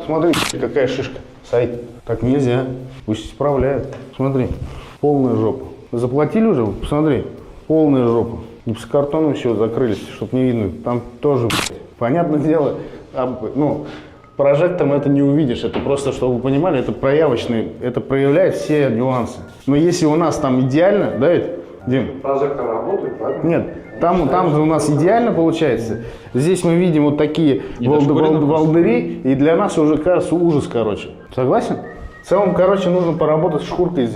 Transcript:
смотри, какая шишка. Саид, так нельзя. Пусть исправляют. Смотри, полная жопа. Заплатили уже? Посмотри, полная жопа. Гипсокартоном все закрылись, чтобы не видно. Там тоже, понятное дело, ну, прожектором это не увидишь. Это просто, чтобы вы понимали, это проявочный, это проявляет все нюансы. Но если у нас там идеально, да, Дим? Прожектор работает, правильно? Нет, там же у нас идеально получается. Здесь мы видим вот такие волдыри, и для нас уже кажется ужас, короче. Согласен? В целом, короче, нужно поработать с шкуркой.